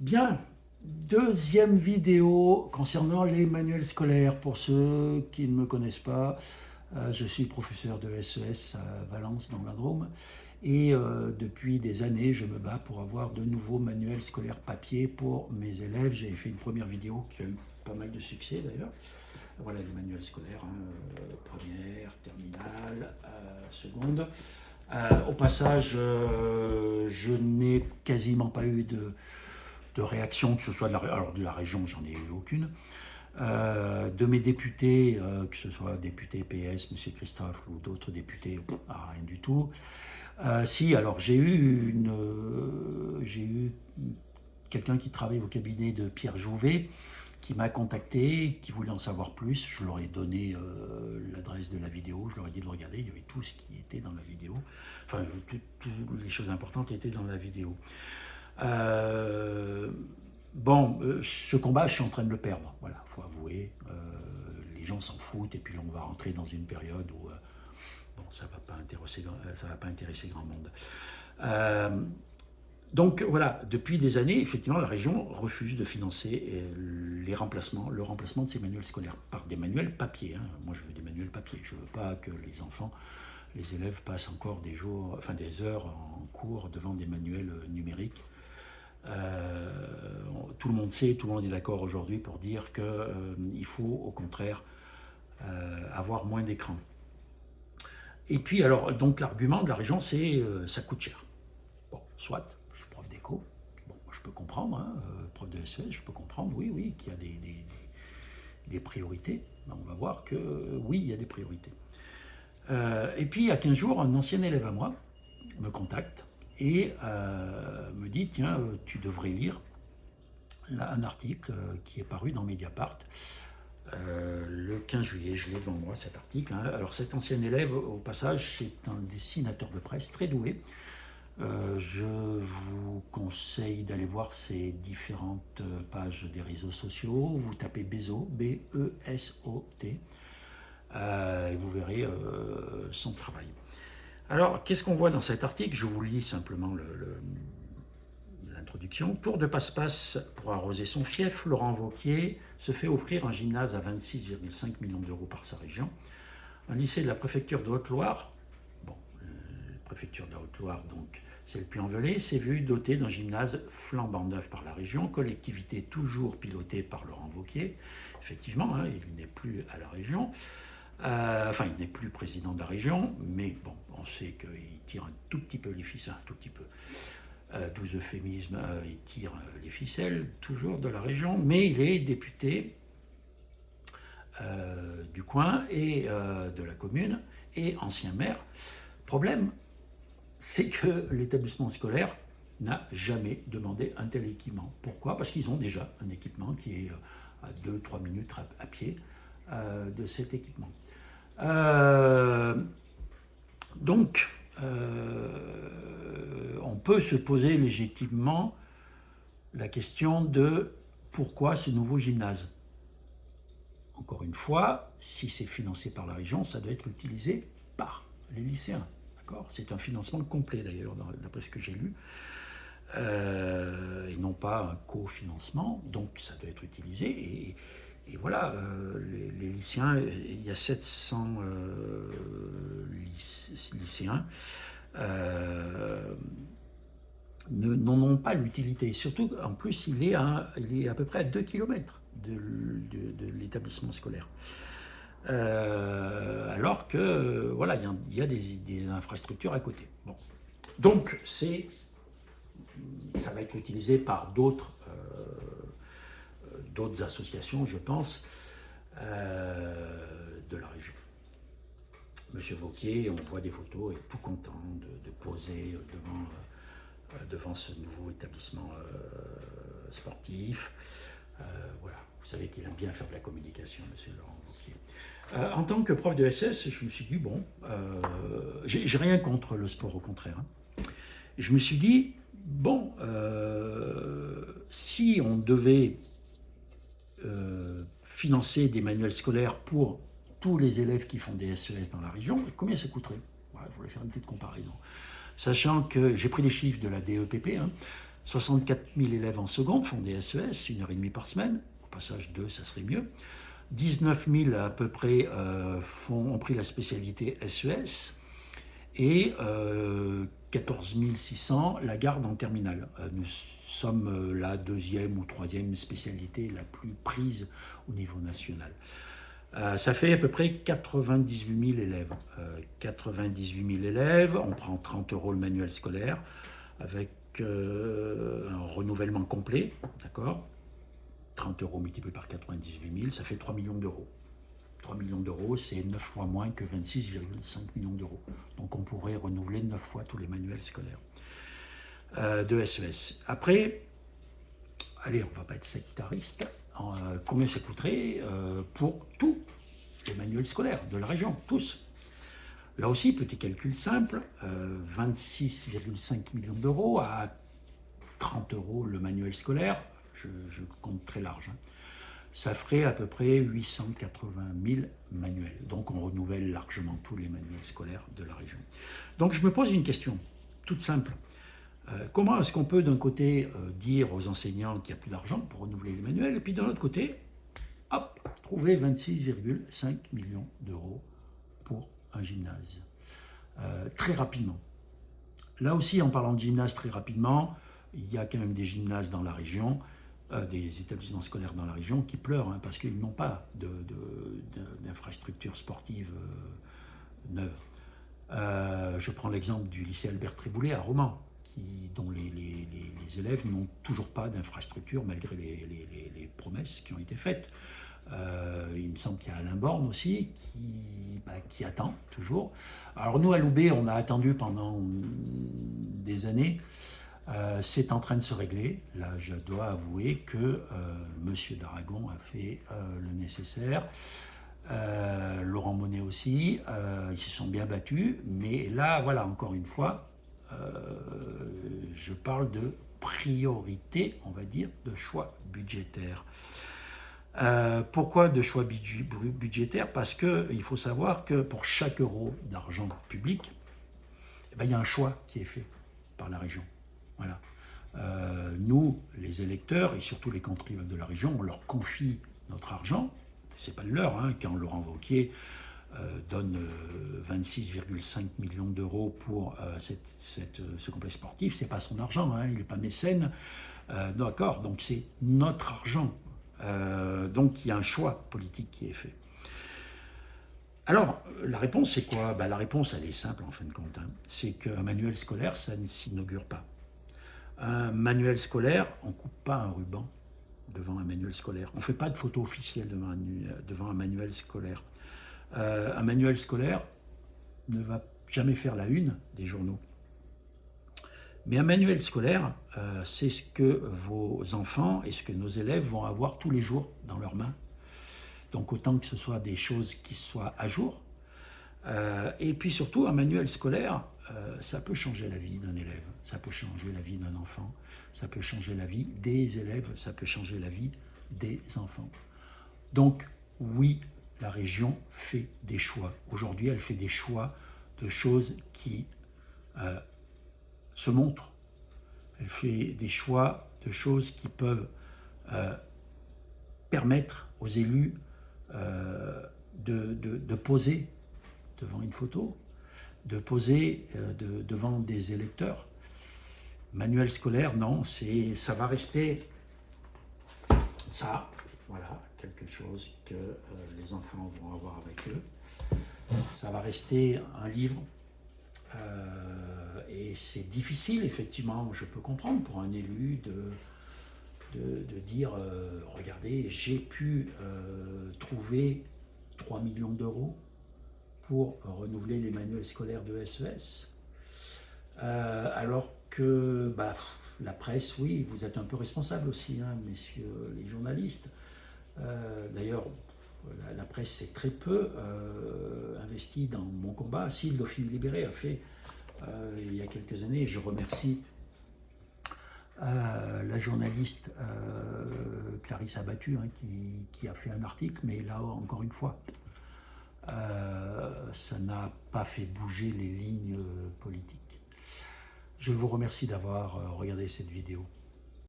Bien, deuxième vidéo concernant les manuels scolaires. Pour ceux qui ne me connaissent pas, je suis professeur de SES à Valence dans la Drôme et depuis des années je me bats pour avoir de nouveaux manuels scolaires papier pour mes élèves. J'ai fait une première vidéo qui a eu pas mal de succès d'ailleurs. Voilà les manuels scolaires, première, terminale, seconde. Au passage, je n'ai quasiment pas eu de réaction, que ce soit de la région, j'en ai eu aucune. De mes députés, que ce soit député PS, M. Christophe ou d'autres députés, rien du tout. Si, alors j'ai eu quelqu'un qui travaille au cabinet de Pierre Jouvet qui m'a contacté, qui voulait en savoir plus. Je leur ai donné l'adresse de la vidéo, je leur ai dit de regarder, il y avait tout ce qui était dans la vidéo. Enfin, toutes les choses importantes étaient dans la vidéo. Bon, ce combat, je suis en train de le perdre. Voilà, faut avouer. Les gens s'en foutent et puis on va rentrer dans une période où bon, ça va pas intéresser grand monde. Donc voilà, depuis des années, effectivement, la région refuse de financer le remplacement de ces manuels scolaires par des manuels papier. Moi, je veux des manuels papier. Je ne veux pas que les élèves passent encore des heures en cours devant des manuels numériques. Tout le monde sait, tout le monde est d'accord aujourd'hui pour dire qu'il faut au contraire avoir moins d'écran. Et puis alors, donc l'argument de la région, c'est ça coûte cher. Bon, soit, je suis prof d'éco, bon, je peux comprendre, prof de SES, je peux comprendre, oui, qu'il y a des priorités. Ben, on va voir que oui, il y a des priorités. Et puis il y a 15 jours, un ancien élève à moi me contacte et me dit tiens, tu devrais lire un article qui est paru dans Mediapart le 15 juillet. Je l'ai devant moi cet article. Alors cet ancien élève, au passage, c'est un dessinateur de presse très doué. Je vous conseille d'aller voir ses différentes pages des réseaux sociaux. Vous tapez Besot, B-E-S-O-T, et vous verrez son travail. Alors, qu'est-ce qu'on voit dans cet article? Je vous lis simplement l'introduction. Tour de passe-passe pour arroser son fief, Laurent Wauquiez se fait offrir un gymnase à 26,5 millions d'euros par sa région. Un lycée de la préfecture de Haute-Loire, préfecture de la Haute-Loire, donc c'est le Puy-en-Velay, s'est vu doté d'un gymnase flambant neuf par la région, collectivité toujours pilotée par Laurent Wauquiez. Effectivement, il n'est plus à la région. Il n'est plus président de la région, mais bon, on sait qu'il tire un tout petit peu les ficelles, un tout petit peu, doux euphémisme, il tire les ficelles, toujours de la région, mais il est député du coin et de la commune, et ancien maire. Problème, c'est que l'établissement scolaire n'a jamais demandé un tel équipement. Pourquoi? Parce qu'ils ont déjà un équipement qui est à 2-3 minutes à pied de cet équipement. Donc, on peut se poser légitimement la question de pourquoi ce nouveau gymnase. Encore une fois, si c'est financé par la région, ça doit être utilisé par les lycéens. C'est un financement complet d'ailleurs, d'après ce que j'ai lu, et non pas un cofinancement, donc ça doit être utilisé. Et voilà, les lycéens, il y a 700 lycéens, n'en ont pas l'utilité. Surtout, en plus, il est à peu près à 2 km de l'établissement scolaire. Alors que, voilà, il y a des infrastructures à côté. Bon. Donc, ça va être utilisé par d'autres associations, je pense, de la région. Monsieur Wauquiez, on voit des photos, est tout content de poser devant ce nouveau établissement sportif. Voilà, vous savez qu'il aime bien faire de la communication, monsieur Laurent Wauquiez. En tant que prof de SS, je me suis dit, bon, j'ai rien contre le sport, au contraire. Je me suis dit, bon, si on devait financer des manuels scolaires pour tous les élèves qui font des SES dans la région, combien ça coûterait? Voilà, je voulais faire une petite comparaison. Sachant que j'ai pris les chiffres de la DEPP, 64 000 élèves en seconde font des SES, 1h30 par semaine. Au passage, 2, ça serait mieux. 19 000 à peu près ont pris la spécialité SES et 14 600 la garde en terminale. Nous sommes la deuxième ou troisième spécialité la plus prise au niveau national. Ça fait à peu près 98 000 élèves. 98 000 élèves, on prend 30 € le manuel scolaire avec un renouvellement complet, d'accord ? 30 € multiplié par 98 000, ça fait 3 millions d'euros. 3 millions d'euros, c'est 9 fois moins que 26,5 millions d'euros. Donc on pourrait renouveler 9 fois tous les manuels scolaires de SES. Après, allez, on ne va pas être sectariste, combien ça coûterait pour tous les manuels scolaires de la région, tous? Là aussi, petit calcul simple, 26,5 millions d'euros à 30 € le manuel scolaire, je compte très large, hein. Ça ferait à peu près 880 000 manuels. Donc on renouvelle largement tous les manuels scolaires de la région. Donc je me pose une question toute simple. Comment est-ce qu'on peut d'un côté dire aux enseignants qu'il n'y a plus d'argent pour renouveler les manuels, et puis d'un autre côté, hop, trouver 26,5 millions d'euros pour un gymnase très rapidement. Là aussi, en parlant de gymnase très rapidement, il y a quand même des gymnases dans la région, des établissements scolaires dans la région qui pleurent parce qu'ils n'ont pas d'infrastructures sportives neuves. Je prends l'exemple du lycée Albert Triboulet à Romans, dont les élèves n'ont toujours pas d'infrastructure malgré les promesses qui ont été faites. Il me semble qu'il y a Alain Borne aussi qui attend toujours. Alors nous à Loubet, on a attendu pendant des années. C'est en train de se régler. Là, je dois avouer que Monsieur d'Aragon a fait le nécessaire. Laurent Monet aussi. Ils se sont bien battus. Mais là, voilà, encore une fois, je parle de priorité, on va dire, de choix budgétaires. Pourquoi de choix budgétaires? Parce qu'il faut savoir que pour chaque euro d'argent public, il y a un choix qui est fait par la région. Voilà. Nous, les électeurs et surtout les contribuables de la région, on leur confie notre argent. C'est pas le leur, quand Laurent Wauquiez donne 26,5 millions d'euros pour ce complexe sportif, c'est pas son argent, il n'est pas mécène. D'accord, donc c'est notre argent. Donc il y a un choix politique qui est fait. Alors, la réponse, c'est quoi? La réponse, elle est simple en fin de compte. C'est qu'un manuel scolaire, ça ne s'inaugure pas. Un manuel scolaire, on ne coupe pas un ruban devant un manuel scolaire. On ne fait pas de photo officielle devant un manuel scolaire. Un manuel scolaire ne va jamais faire la une des journaux. Mais un manuel scolaire, c'est ce que vos enfants et ce que nos élèves vont avoir tous les jours dans leurs mains. Donc autant que ce soit des choses qui soient à jour. Et puis surtout, un manuel scolaire, ça peut changer la vie d'un élève, ça peut changer la vie d'un enfant, ça peut changer la vie des élèves, ça peut changer la vie des enfants. Donc oui, la région fait des choix. Aujourd'hui, elle fait des choix de choses qui se montrent. Elle fait des choix de choses qui peuvent permettre aux élus de poser devant une photo, de poser devant des électeurs. Manuel scolaire, non, ça va rester ça, voilà, quelque chose que les enfants vont avoir avec eux. Ça va rester un livre. Et c'est difficile, effectivement, je peux comprendre pour un élu de dire regardez, j'ai pu trouver 3 millions d'euros pour renouveler les manuels scolaires de SES, alors que la presse, oui, vous êtes un peu responsable aussi, messieurs les journalistes. D'ailleurs, la presse s'est très peu investie dans mon combat. Si le Dauphin libéré a fait il y a quelques années, je remercie la journaliste Clarisse Abattu qui a fait un article, mais là encore une fois, ça n'a pas fait bouger les lignes politiques. Je vous remercie d'avoir regardé cette vidéo.